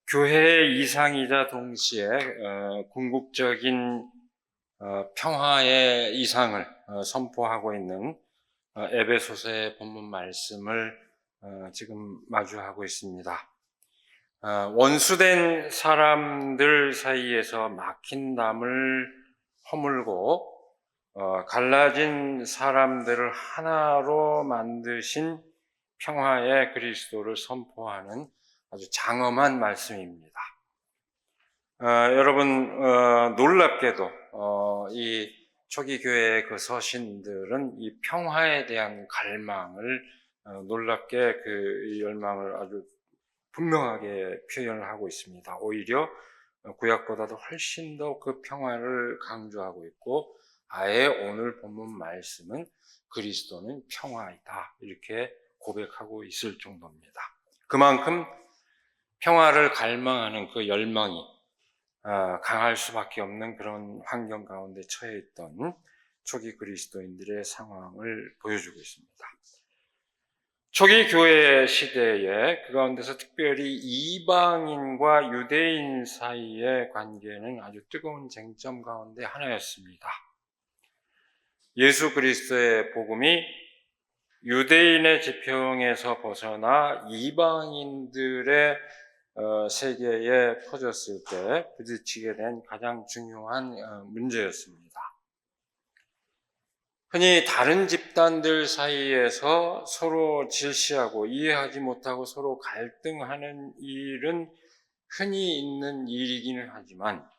교회의 이상이자 동시에 궁극적인 평화의 이상을 선포하고 있는 에베소서의 본문 말씀을 지금 마주하고 있습니다. 원수된 사람들 사이에서 막힌 담을 허물고 갈라진 사람들을 하나로 만드신 평화의 그리스도를 선포하는 아주 장엄한 말씀입니다. 여러분, 놀랍게도 이 초기 교회의 그 서신들은 이 평화에 대한 갈망을 놀랍게 그 열망을 아주 분명하게 표현을 하고 있습니다. 오히려 구약보다도 훨씬 더 그 평화를 강조하고 있고, 아예 오늘 본문 말씀은 그리스도는 평화이다 이렇게 고백하고 있을 정도입니다. 그만큼 평화를 갈망하는 그 열망이 강할 수밖에 없는 그런 환경 가운데 처해 있던 초기 그리스도인들의 상황을 보여주고 있습니다. 초기 교회 시대에 그 가운데서 특별히 이방인과 유대인 사이의 관계는 아주 뜨거운 쟁점 가운데 하나였습니다. 예수 그리스도의 복음이 유대인의 지평에서 벗어나 이방인들의 세계에 퍼졌을 때 부딪히게 된 가장 중요한 문제였습니다. 흔히 다른 집단들 사이에서 서로 질시하고 이해하지 못하고 서로 갈등하는 일은 흔히 있는 일이기는 하지만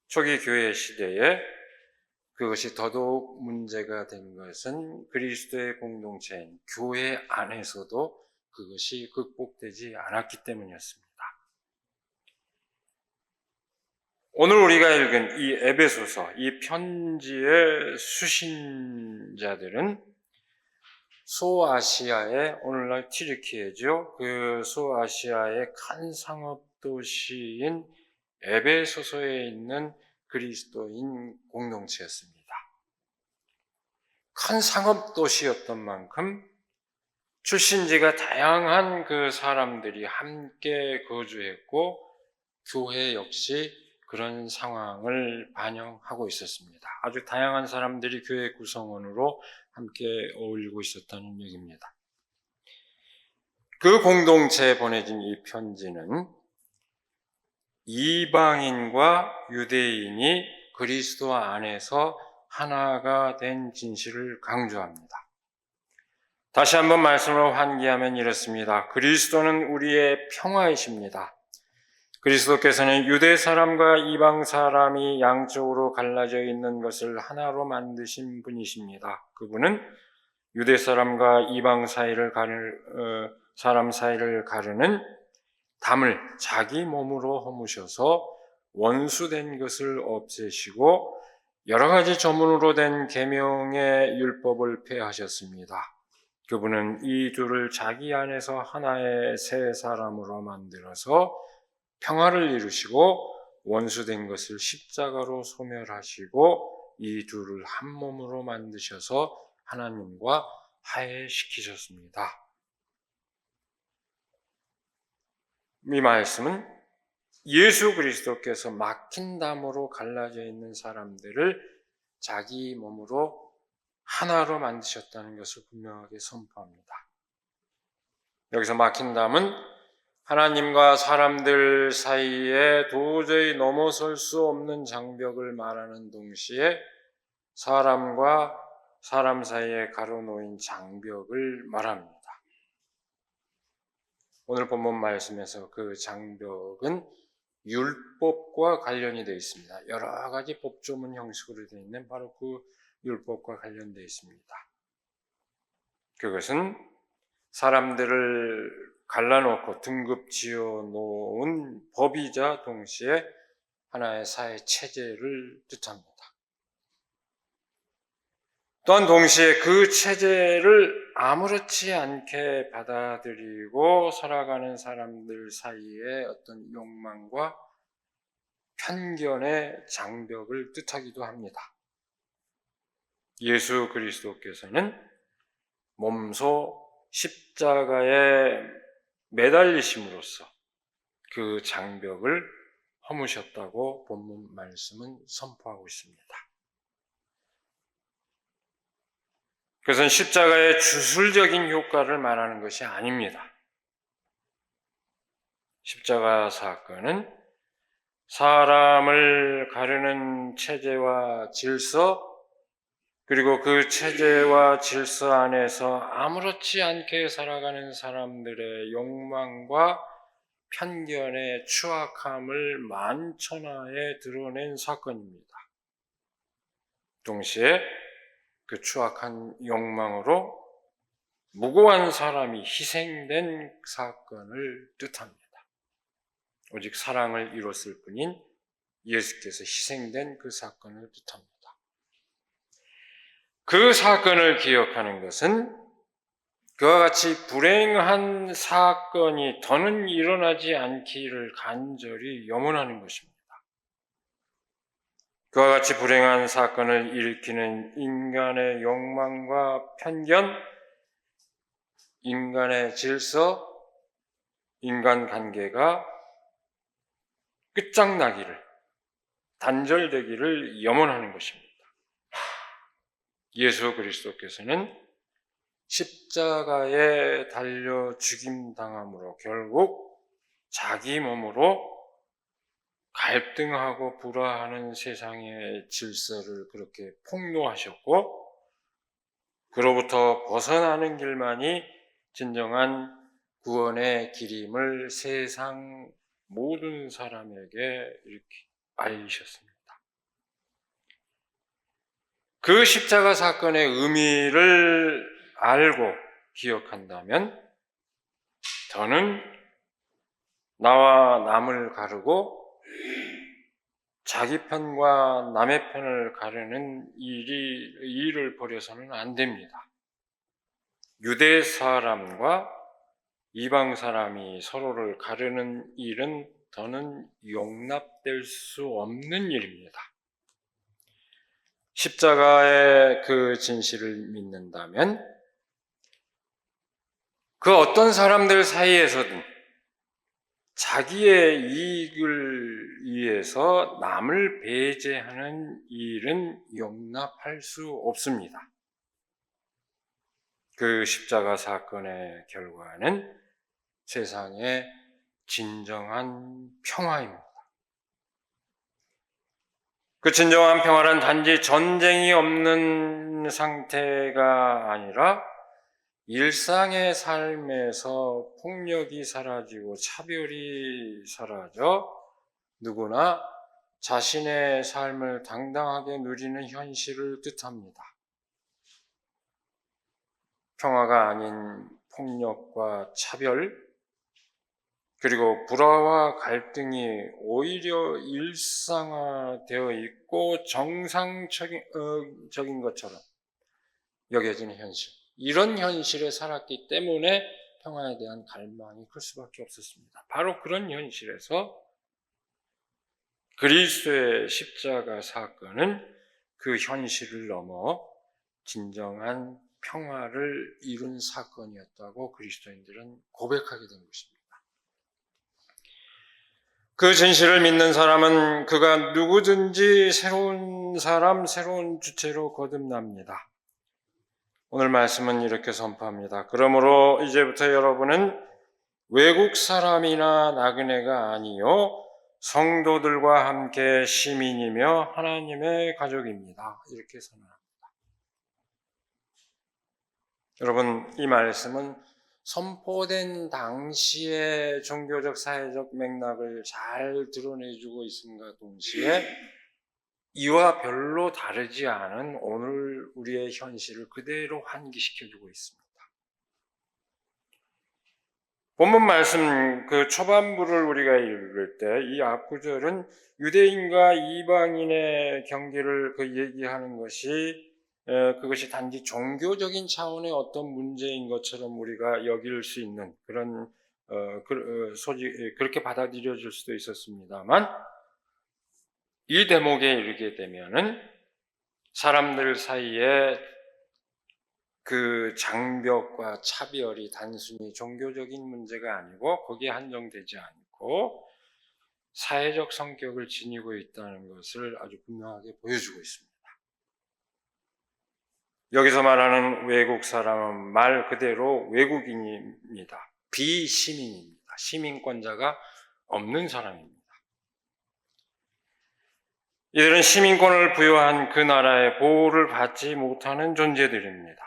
초기 교회 시대에 그것이 더더욱 문제가 된 것은 그리스도의 공동체인 교회 안에서도 그것이 극복되지 않았기 때문이었습니다. 오늘 우리가 읽은 이 에베소서, 이 편지의 수신자들은 소아시아의 오늘날 튀르키예죠. 그 소아시아의 큰 상업 도시인 에베소서에 있는 그리스도인 공동체였습니다. 큰 상업 도시였던 만큼 출신지가 다양한 그 사람들이 함께 거주했고 교회 역시 그런 상황을 반영하고 있었습니다. 아주 다양한 사람들이 교회 구성원으로 함께 어울리고 있었다는 얘기입니다. 그 공동체에 보내진 이 편지는 이방인과 유대인이 그리스도 안에서 하나가 된 진실을 강조합니다. 다시 한번 말씀을 환기하면 이렇습니다. 그리스도는 우리의 평화이십니다. 그리스도께서는 유대 사람과 이방 사람이 양쪽으로 갈라져 있는 것을 하나로 만드신 분이십니다. 그분은 유대 사람과 이방 사람 사이를 가르는 담을 자기 몸으로 허무셔서 원수된 것을 없애시고 여러 가지 조문으로 된 계명의 율법을 폐하셨습니다. 그분은 이 둘을 자기 안에서 하나의 새 사람으로 만들어서 평화를 이루시고 원수된 것을 십자가로 소멸하시고 이 둘을 한 몸으로 만드셔서 하나님과 화해시키셨습니다. 이 말씀은 예수 그리스도께서 막힌 담으로 갈라져 있는 사람들을 자기 몸으로 하나로 만드셨다는 것을 분명하게 선포합니다. 여기서 막힌 담은 하나님과 사람들 사이에 도저히 넘어설 수 없는 장벽을 말하는 동시에 사람과 사람 사이에 가로놓인 장벽을 말합니다. 오늘 본문 말씀에서 그 장벽은 율법과 관련이 되어 있습니다. 여러 가지 법조문 형식으로 되어 있는 바로 그 율법과 관련되어 있습니다. 그것은 사람들을 갈라놓고 등급 지어놓은 법이자 동시에 하나의 사회 체제를 뜻합니다. 또한 동시에 그 체제를 아무렇지 않게 받아들이고 살아가는 사람들 사이의 어떤 욕망과 편견의 장벽을 뜻하기도 합니다. 예수 그리스도께서는 몸소 십자가에 매달리심으로써 그 장벽을 허무셨다고 본문 말씀은 선포하고 있습니다. 그것은 십자가의 주술적인 효과를 말하는 것이 아닙니다. 십자가 사건은 사람을 가르는 체제와 질서, 그리고 그 체제와 질서 안에서 아무렇지 않게 살아가는 사람들의 욕망과 편견의 추악함을 만천하에 드러낸 사건입니다. 동시에 그 추악한 욕망으로 무고한 사람이 희생된 사건을 뜻합니다. 오직 사랑을 이뤘을 뿐인 예수께서 희생된 그 사건을 뜻합니다. 그 사건을 기억하는 것은 그와 같이 불행한 사건이 더는 일어나지 않기를 간절히 염원하는 것입니다. 그와 같이 불행한 사건을 일으키는 인간의 욕망과 편견, 인간의 질서, 인간관계가 끝장나기를, 단절되기를 염원하는 것입니다. 예수 그리스도께서는 십자가에 달려 죽임당함으로 결국 자기 몸으로 갈등하고 불화하는 세상의 질서를 그렇게 폭로하셨고, 그로부터 벗어나는 길만이 진정한 구원의 길임을 세상 모든 사람에게 이렇게 알리셨습니다. 그 십자가 사건의 의미를 알고 기억한다면 더는 나와 남을 가르고 자기 편과 남의 편을 가르는 일을 벌여서는 안 됩니다. 유대 사람과 이방 사람이 서로를 가르는 일은 더는 용납될 수 없는 일입니다. 십자가의 그 진실을 믿는다면 그 어떤 사람들 사이에서든 자기의 이익을 위해서 남을 배제하는 일은 용납할 수 없습니다. 그 십자가 사건의 결과는 세상의 진정한 평화입니다. 그 진정한 평화는 단지 전쟁이 없는 상태가 아니라 일상의 삶에서 폭력이 사라지고 차별이 사라져 누구나 자신의 삶을 당당하게 누리는 현실을 뜻합니다. 평화가 아닌 폭력과 차별, 그리고 불화와 갈등이 오히려 일상화되어 있고 정상적인 것처럼 여겨지는 현실. 이런 현실에 살았기 때문에 평화에 대한 갈망이 클 수밖에 없었습니다. 바로 그런 현실에서 그리스도의 십자가 사건은 그 현실을 넘어 진정한 평화를 이룬 사건이었다고 그리스도인들은 고백하게 된 것입니다. 그 진실을 믿는 사람은 그가 누구든지 새로운 사람, 새로운 주체로 거듭납니다. 오늘 말씀은 이렇게 선포합니다. 그러므로 이제부터 여러분은 외국 사람이나 나그네가 아니요 성도들과 함께 시민이며 하나님의 가족입니다. 이렇게 선언합니다. 여러분, 이 말씀은 선포된 당시의 종교적 사회적 맥락을 잘 드러내주고 있음과 동시에 이와 별로 다르지 않은 오늘 우리의 현실을 그대로 환기시켜주고 있습니다. 본문 말씀 그 초반부를 우리가 읽을 때 이 앞구절은 유대인과 이방인의 경계를 얘기하는 것이 그것이 단지 종교적인 차원의 어떤 문제인 것처럼 우리가 여길 수 있는 그런 그렇게 받아들여질 수도 있었습니다만 이 대목에 이르게 되면은 사람들 사이에 그 장벽과 차별이 단순히 종교적인 문제가 아니고 거기에 한정되지 않고 사회적 성격을 지니고 있다는 것을 아주 분명하게 보여주고 있습니다. 여기서 말하는 외국 사람은 말 그대로 외국인입니다. 비시민입니다. 시민권자가 없는 사람입니다. 이들은 시민권을 부여한 그 나라의 보호를 받지 못하는 존재들입니다.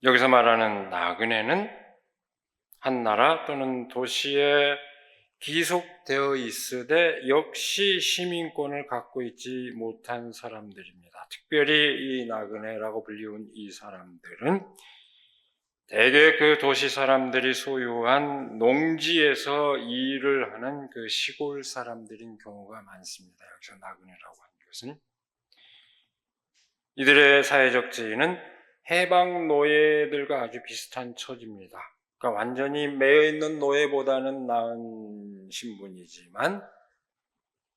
여기서 말하는 나그네는 한 나라 또는 도시에 기속되어 있으되 역시 시민권을 갖고 있지 못한 사람들입니다. 특별히 이 나그네라고 불리운 이 사람들은 대개 그 도시 사람들이 소유한 농지에서 일을 하는 그 시골 사람들인 경우가 많습니다. 여기서 나그네라고 하는 것은 이들의 사회적 지위는 해방 노예들과 아주 비슷한 처지입니다. 그러니까 완전히 매여 있는 노예보다는 나은 신분이지만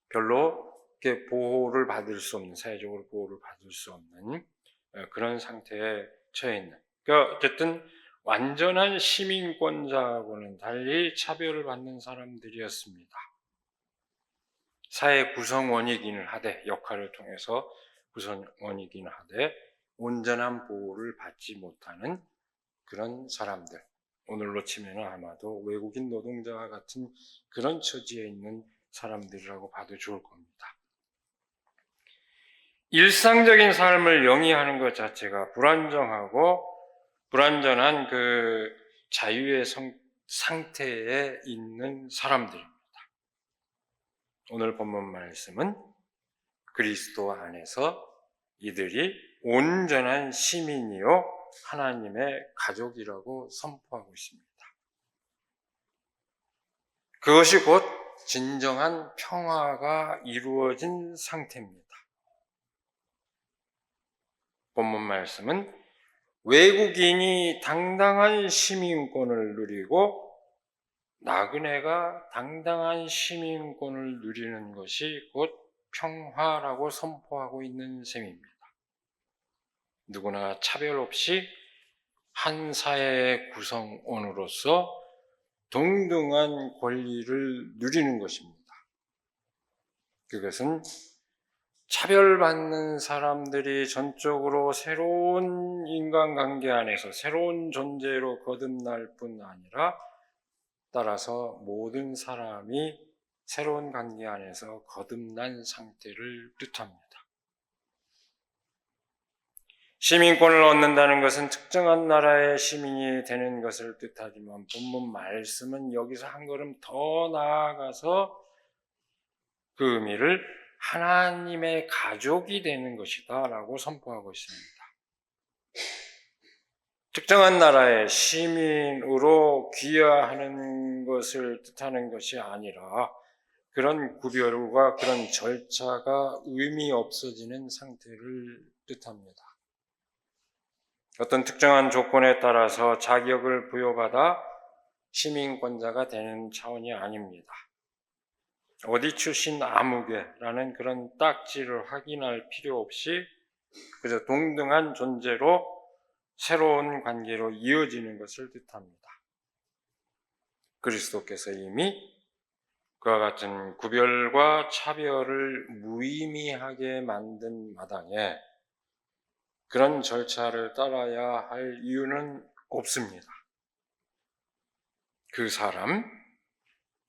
별로 이렇게 보호를 받을 수 없는, 사회적으로 보호를 받을 수 없는 그런 상태에 처해 있는. 그러니까 어쨌든 완전한 시민권자하고는 달리 차별을 받는 사람들이었습니다. 사회 구성원이기는 하되, 역할을 통해서 구성원이기는 하되 온전한 보호를 받지 못하는 그런 사람들. 오늘로 치면 아마도 외국인 노동자와 같은 그런 처지에 있는 사람들이라고 봐도 좋을 겁니다. 일상적인 삶을 영위하는 것 자체가 불안정하고 불완전한 그 자유의 상태에 있는 사람들입니다. 오늘 본문 말씀은 그리스도 안에서 이들이 온전한 시민이요 하나님의 가족이라고 선포하고 있습니다. 그것이 곧 진정한 평화가 이루어진 상태입니다. 본문 말씀은 외국인이 당당한 시민권을 누리고 나그네가 당당한 시민권을 누리는 것이 곧 평화라고 선포하고 있는 셈입니다. 누구나 차별 없이 한 사회의 구성원으로서 동등한 권리를 누리는 것입니다. 그것은 차별받는 사람들이 전적으로 새로운 인간관계 안에서 새로운 존재로 거듭날 뿐 아니라 따라서 모든 사람이 새로운 관계 안에서 거듭난 상태를 뜻합니다. 시민권을 얻는다는 것은 특정한 나라의 시민이 되는 것을 뜻하지만 본문 말씀은 여기서 한 걸음 더 나아가서 그 의미를 하나님의 가족이 되는 것이다 라고 선포하고 있습니다. 특정한 나라의 시민으로 귀화하는 것을 뜻하는 것이 아니라 그런 구별과 그런 절차가 의미 없어지는 상태를 뜻합니다. 어떤 특정한 조건에 따라서 자격을 부여받아 시민권자가 되는 차원이 아닙니다. 어디 출신 아무개라는 그런 딱지를 확인할 필요 없이 그저 동등한 존재로 새로운 관계로 이어지는 것을 뜻합니다. 그리스도께서 이미 그와 같은 구별과 차별을 무의미하게 만든 마당에 그런 절차를 따라야 할 이유는 없습니다. 그 사람,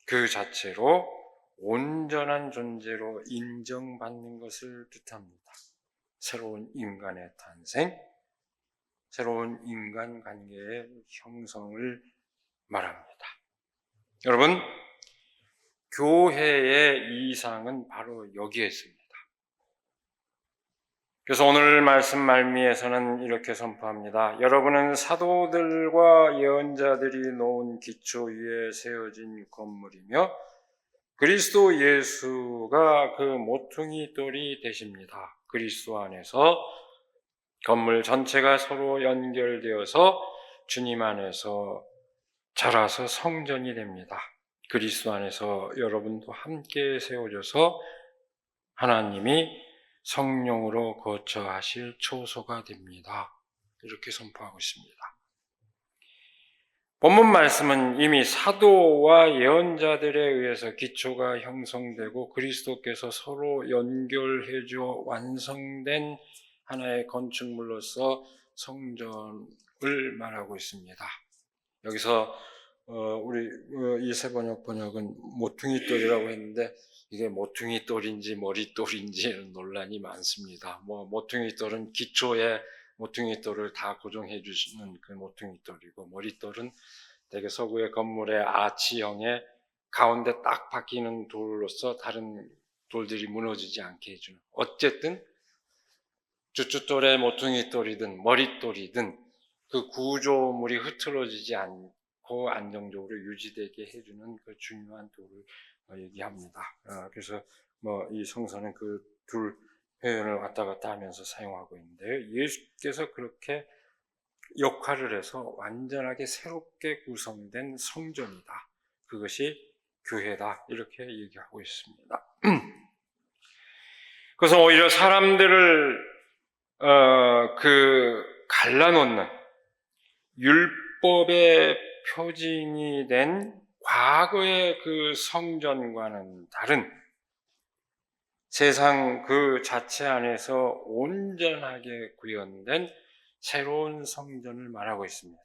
그 자체로 온전한 존재로 인정받는 것을 뜻합니다. 새로운 인간의 탄생, 새로운 인간관계의 형성을 말합니다. 여러분, 교회의 이상은 바로 여기에 있습니다. 그래서 오늘 말씀 말미에서는 이렇게 선포합니다. 여러분은 사도들과 예언자들이 놓은 기초 위에 세워진 건물이며 그리스도 예수가 그 모퉁이 돌이 되십니다. 그리스도 안에서 건물 전체가 서로 연결되어서 주님 안에서 자라서 성전이 됩니다. 그리스도 안에서 여러분도 함께 세워져서 하나님이 성령으로 거처하실 초소가 됩니다. 이렇게 선포하고 있습니다. 본문 말씀은 이미 사도와 예언자들에 의해서 기초가 형성되고 그리스도께서 서로 연결해 줘 완성된 하나의 건축물로서 성전을 말하고 있습니다. 여기서 우리 이세번역 번역은 모퉁이돌이라고 했는데 이게 모퉁이돌인지 머릿돌인지 논란이 많습니다. 모퉁이돌은 기초에 모퉁이돌을 다 고정해 주시는 그 모퉁이돌이고, 머릿돌은 대개 서구의 건물의 아치형의 가운데 딱 박히는 돌로서 다른 돌들이 무너지지 않게 해주는, 어쨌든 쭈쭈돌의 모퉁이돌이든 머릿돌이든 그 구조물이 흐트러지지 않고 안정적으로 유지되게 해주는 그 중요한 돌을 얘기합니다. 그래서 이 성서는 그 둘 표현을 왔다 갔다 하면서 사용하고 있는데요. 예수께서 그렇게 역할을 해서 완전하게 새롭게 구성된 성전이다. 그것이 교회다. 이렇게 얘기하고 있습니다. 그래서 오히려 사람들을 갈라놓는 율법의 표징이 된 과거의 그 성전과는 다른 세상 그 자체 안에서 온전하게 구현된 새로운 성전을 말하고 있습니다.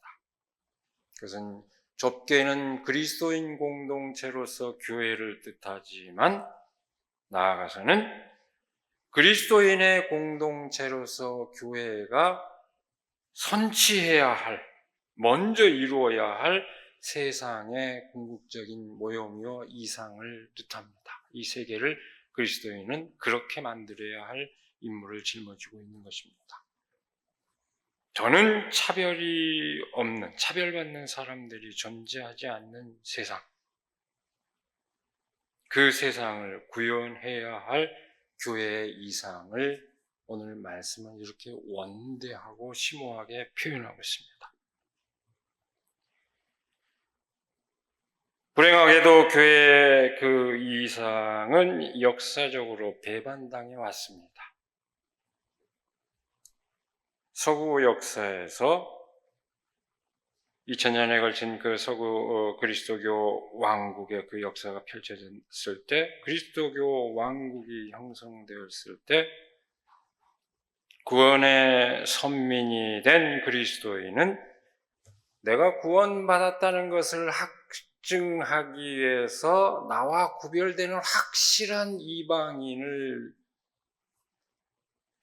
그것은 좁게는 그리스도인 공동체로서 교회를 뜻하지만 나아가서는 그리스도인의 공동체로서 교회가 선취해야 할, 먼저 이루어야 할 세상의 궁극적인 모형이요 이상을 뜻합니다. 이 세계를 그리스도인은 그렇게 만들어야 할 임무를 짊어지고 있는 것입니다. 저는 차별이 없는, 차별받는 사람들이 존재하지 않는 세상, 그 세상을 구현해야 할 교회의 이상을 오늘 말씀은 이렇게 원대하고 심오하게 표현하고 있습니다. 불행하게도 교회의 그 이상은 역사적으로 배반당해 왔습니다. 서구 역사에서 2000년에 걸친 그 서구 그리스도교 왕국의 그 역사가 펼쳐졌을 때, 그리스도교 왕국이 형성되었을 때 구원의 선민이 된 그리스도인은 내가 구원받았다는 것을 확증하기 위해서 나와 구별되는 확실한 이방인을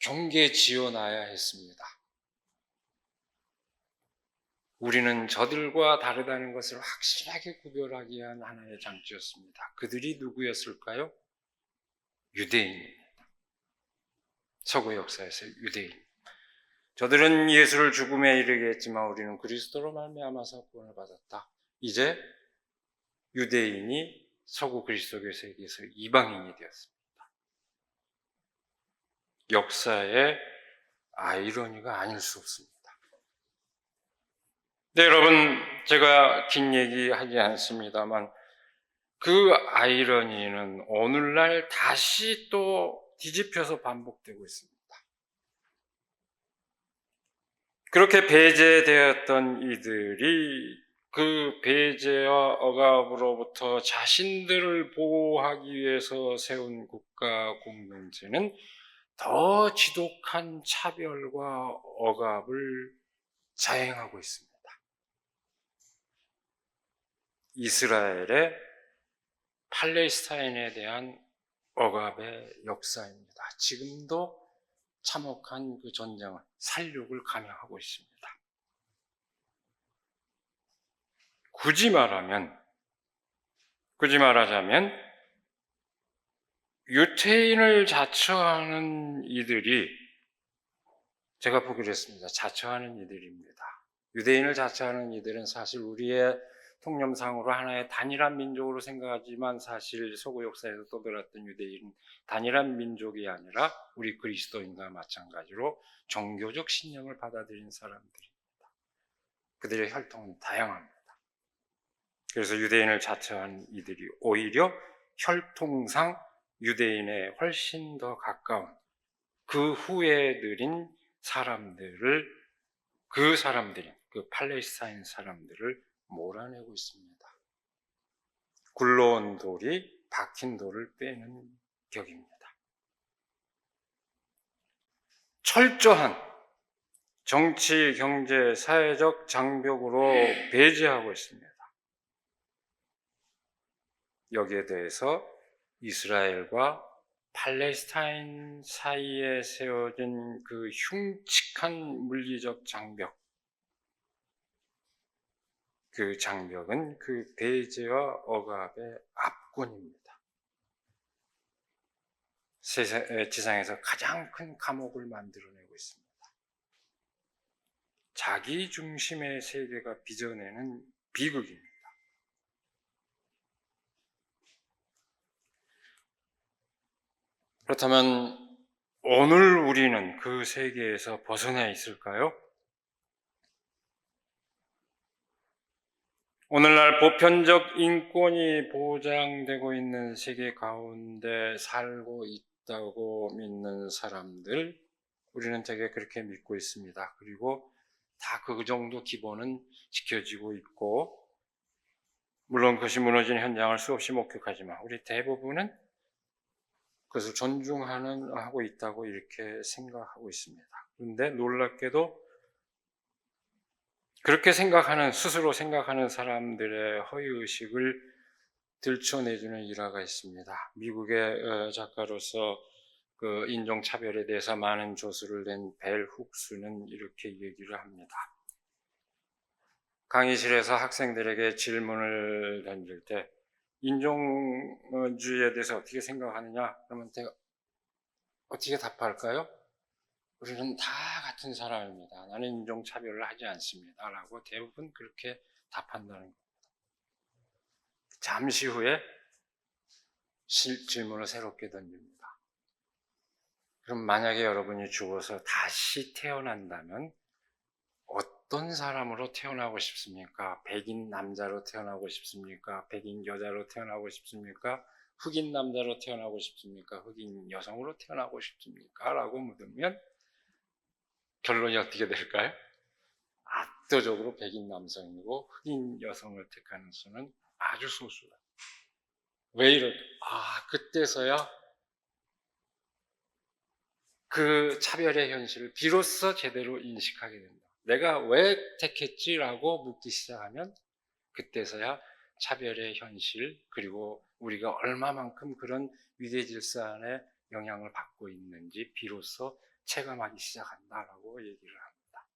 경계에 지어놔야 했습니다. 우리는 저들과 다르다는 것을 확실하게 구별하기 위한 하나의 장치였습니다. 그들이 누구였을까요? 유대인입니다. 서구 역사에서 유대인. 저들은 예수를 죽음에 이르게 했지만 우리는 그리스도로 말미암아서 구원을 받았다. 이제 유대인이 서구 그리스도교 세계에서 이방인이 되었습니다. 역사의 아이러니가 아닐 수 없습니다. 네, 여러분, 제가 긴 얘기 하지 않습니다만 그 아이러니는 오늘날 다시 또 뒤집혀서 반복되고 있습니다. 그렇게 배제되었던 이들이 그 배제와 억압으로부터 자신들을 보호하기 위해서 세운 국가 공동체는 더 지독한 차별과 억압을 자행하고 있습니다. 이스라엘의 팔레스타인에 대한 억압의 역사입니다. 지금도 참혹한 그 전쟁을, 살육을 감행하고 있습니다. 굳이 말하자면 유태인을 자처하는 이들이, 제가 보기로 했습니다. 자처하는 이들입니다. 유대인을 자처하는 이들은 사실 우리의 통념상으로 하나의 단일한 민족으로 생각하지만 사실 서구 역사에서 떠들었던 유대인은 단일한 민족이 아니라 우리 그리스도인과 마찬가지로 종교적 신념을 받아들인 사람들입니다. 그들의 혈통은 다양합니다. 그래서 유대인을 자처한 이들이 오히려 혈통상 유대인에 훨씬 더 가까운 그 후예들인 사람들을, 그 팔레스타인 사람들을 몰아내고 있습니다. 굴러온 돌이 박힌 돌을 빼는 격입니다. 철저한 정치, 경제, 사회적 장벽으로 배제하고 있습니다. 여기에 대해서 이스라엘과 팔레스타인 사이에 세워진 그 흉측한 물리적 장벽, 그 장벽은 그 배제와 억압의 압권입니다. 지상에서 가장 큰 감옥을 만들어내고 있습니다. 자기 중심의 세계가 빚어내는 비극입니다. 그렇다면 오늘 우리는 그 세계에서 벗어나 있을까요? 오늘날 보편적 인권이 보장되고 있는 세계 가운데 살고 있다고 믿는 사람들, 우리는 되게 그렇게 믿고 있습니다. 그리고 다 그 정도 기본은 지켜지고 있고, 물론 그것이 무너진 현장을 수없이 목격하지만 우리 대부분은 그것을 존중하고 있다고 이렇게 생각하고 있습니다. 그런데 놀랍게도 그렇게 스스로 생각하는 사람들의 허위의식을 들춰내주는 일화가 있습니다. 미국의 작가로서 그 인종차별에 대해서 많은 조수를 낸 벨 훅스는 이렇게 얘기를 합니다. 강의실에서 학생들에게 질문을 던질 때 인종주의에 대해서 어떻게 생각하느냐? 그러면 어떻게 답할까요? 우리는 다 같은 사람입니다. 나는 인종차별을 하지 않습니다. 라고 대부분 그렇게 답한다는 겁니다. 잠시 후에 질문을 새롭게 던집니다. 그럼 만약에 여러분이 죽어서 다시 태어난다면 어떤 사람으로 태어나고 싶습니까? 백인 남자로 태어나고 싶습니까? 백인 여자로 태어나고 싶습니까? 흑인 남자로 태어나고 싶습니까? 흑인 여성으로 태어나고 싶습니까? 라고 물으면 결론이 어떻게 될까요? 압도적으로 백인 남성이고 흑인 여성을 택하는 수는 아주 소수다. 왜 이럴까? 그때서야 그 차별의 현실을 비로소 제대로 인식하게 된다. 내가 왜 택했지라고 묻기 시작하면 그때서야 차별의 현실, 그리고 우리가 얼마만큼 그런 위계 질서 안에 영향을 받고 있는지 비로소 체감하기 시작한다라고 얘기를 합니다.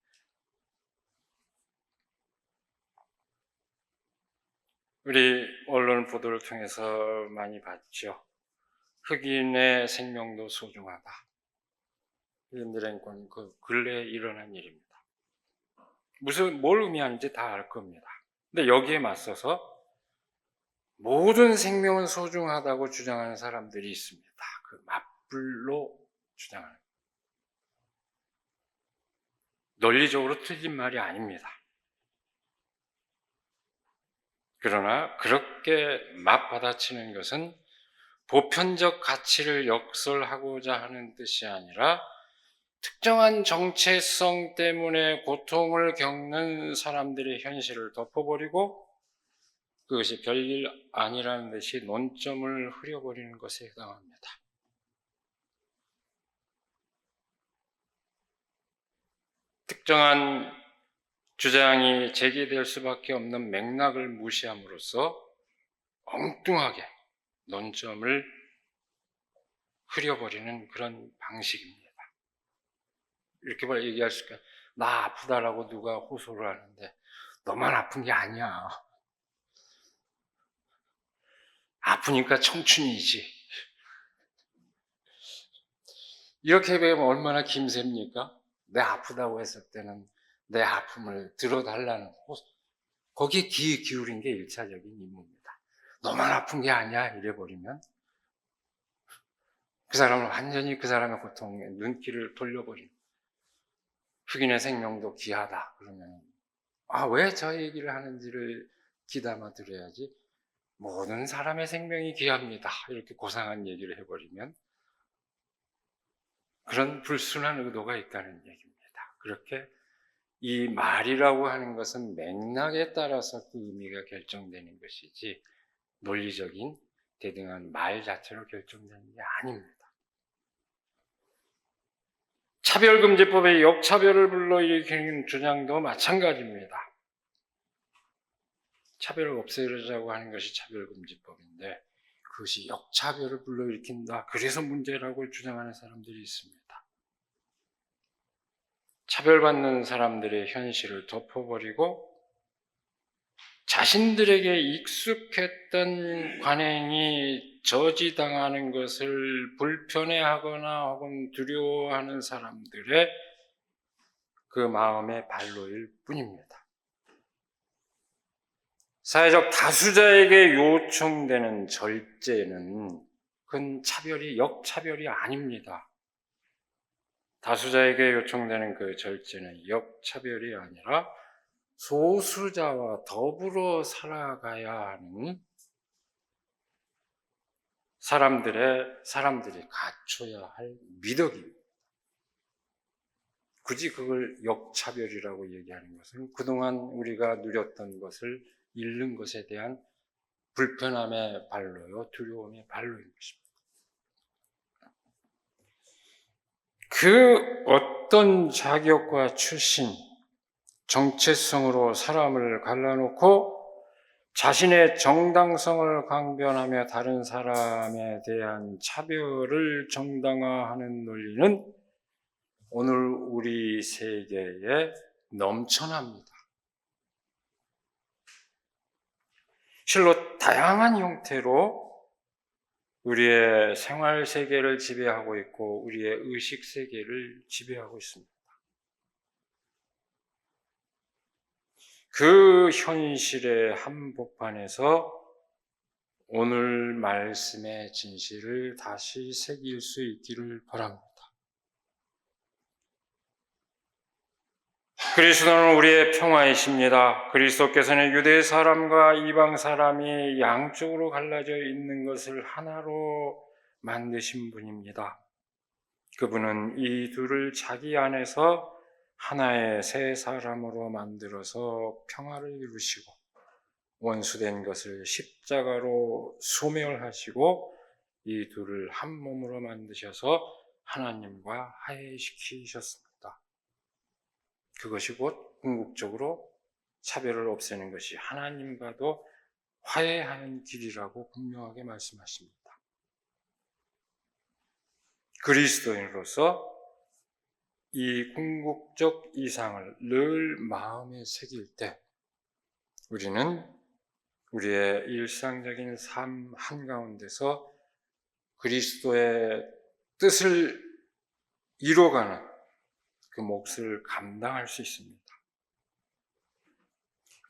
우리 언론 보도를 통해서 많이 봤죠. 흑인의 생명도 소중하다. 흑인들의 그 근래에 일어난 일입니다. 뭘 의미하는지 다 알 겁니다. 근데 여기에 맞서서 모든 생명은 소중하다고 주장하는 사람들이 있습니다. 그 맞불로 주장하는. 논리적으로 틀린 말이 아닙니다. 그러나 그렇게 맞받아치는 것은 보편적 가치를 역설하고자 하는 뜻이 아니라 특정한 정체성 때문에 고통을 겪는 사람들의 현실을 덮어버리고 그것이 별일 아니라는 듯이 논점을 흐려버리는 것에 해당합니다. 특정한 주장이 제기될 수밖에 없는 맥락을 무시함으로써 엉뚱하게 논점을 흐려버리는 그런 방식입니다. 이렇게 얘기할 수 있을까요? 나 아프다라고 누가 호소를 하는데 너만 아픈 게 아니야. 아프니까 청춘이지. 이렇게 배우면 얼마나 김셉니까? 내 아프다고 했을 때는 내 아픔을 들어달라는 거기에 귀 기울인 게 1차적인 임무입니다. 너만 아픈 게 아니야 이래버리면 그 사람은 완전히 그 사람의 고통에 눈길을 돌려버립니다. 흑인의 생명도 귀하다 그러면 왜 저 얘기를 하는지를 귀담아 들어야지. 모든 사람의 생명이 귀합니다 이렇게 고상한 얘기를 해버리면 그런 불순한 의도가 있다는 얘기입니다. 그렇게 이 말이라고 하는 것은 맥락에 따라서 그 의미가 결정되는 것이지 논리적인 대등한 말 자체로 결정되는 게 아닙니다. 차별금지법의 역차별을 불러일으키는 주장도 마찬가지입니다. 차별을 없애려고 하는 것이 차별금지법인데 그것이 역차별을 불러일으킨다. 그래서 문제라고 주장하는 사람들이 있습니다. 차별받는 사람들의 현실을 덮어버리고 자신들에게 익숙했던 관행이 저지당하는 것을 불편해하거나 혹은 두려워하는 사람들의 그 마음의 발로일 뿐입니다. 사회적 다수자에게 요청되는 절제는 그건 역차별이 아닙니다. 다수자에게 요청되는 그 절제는 역차별이 아니라 소수자와 더불어 살아가야 하는 사람들이 갖춰야 할 미덕입니다. 굳이 그걸 역차별이라고 얘기하는 것은 그동안 우리가 누렸던 것을 잃는 것에 대한 불편함의 발로요, 두려움의 발로인 것입니다. 그 어떤 자격과 출신, 정체성으로 사람을 갈라놓고 자신의 정당성을 강변하며 다른 사람에 대한 차별을 정당화하는 논리는 오늘 우리 세계에 넘쳐납니다. 실로 다양한 형태로 우리의 생활 세계를 지배하고 있고 우리의 의식 세계를 지배하고 있습니다. 그 현실의 한복판에서 오늘 말씀의 진실을 다시 새길 수 있기를 바랍니다. 그리스도는 우리의 평화이십니다. 그리스도께서는 유대 사람과 이방 사람이 양쪽으로 갈라져 있는 것을 하나로 만드신 분입니다. 그분은 이 둘을 자기 안에서 하나의 새 사람으로 만들어서 평화를 이루시고 원수된 것을 십자가로 소멸하시고 이 둘을 한 몸으로 만드셔서 하나님과 화해시키셨습니다. 그것이 곧 궁극적으로 차별을 없애는 것이 하나님과도 화해하는 길이라고 분명하게 말씀하십니다. 그리스도인으로서 이 궁극적 이상을 늘 마음에 새길 때 우리는 우리의 일상적인 삶 한가운데서 그리스도의 뜻을 이뤄가는 그 몫을 감당할 수 있습니다.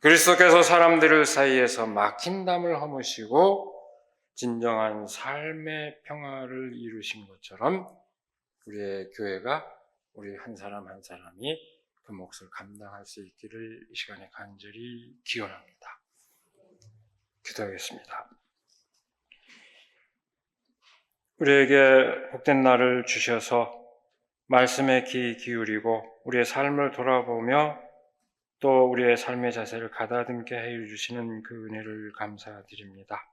그리스도께서 사람들 사이에서 막힌 담을 허무시고 진정한 삶의 평화를 이루신 것처럼 우리의 교회가 우리 한 사람 한 사람이 그 몫을 감당할 수 있기를 이 시간에 간절히 기원합니다. 기도하겠습니다. 우리에게 복된 날을 주셔서 말씀에 귀 기울이고 우리의 삶을 돌아보며 또 우리의 삶의 자세를 가다듬게 해주시는 그 은혜를 감사드립니다.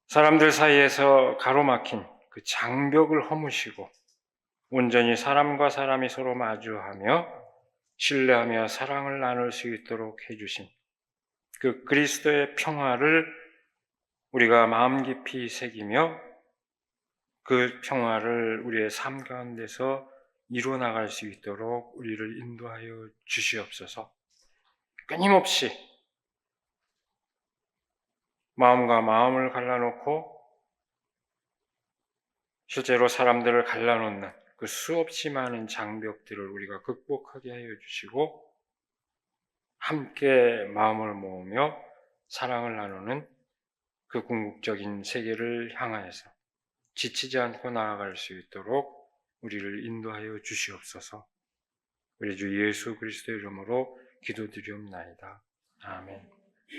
사람들 사이에서 가로막힌 그 장벽을 허무시고 온전히 사람과 사람이 서로 마주하며 신뢰하며 사랑을 나눌 수 있도록 해주신 그 그리스도의 평화를 우리가 마음 깊이 새기며 그 평화를 우리의 삶 가운데서 이루어나갈 수 있도록 우리를 인도하여 주시옵소서. 끊임없이 마음과 마음을 갈라놓고 실제로 사람들을 갈라놓는 그 수없이 많은 장벽들을 우리가 극복하게 하여 주시고 함께 마음을 모으며 사랑을 나누는 그 궁극적인 세계를 향하여서 지치지 않고 나아갈 수 있도록 우리를 인도하여 주시옵소서. 우리 주 예수 그리스도의 이름으로 기도드리옵나이다. 아멘.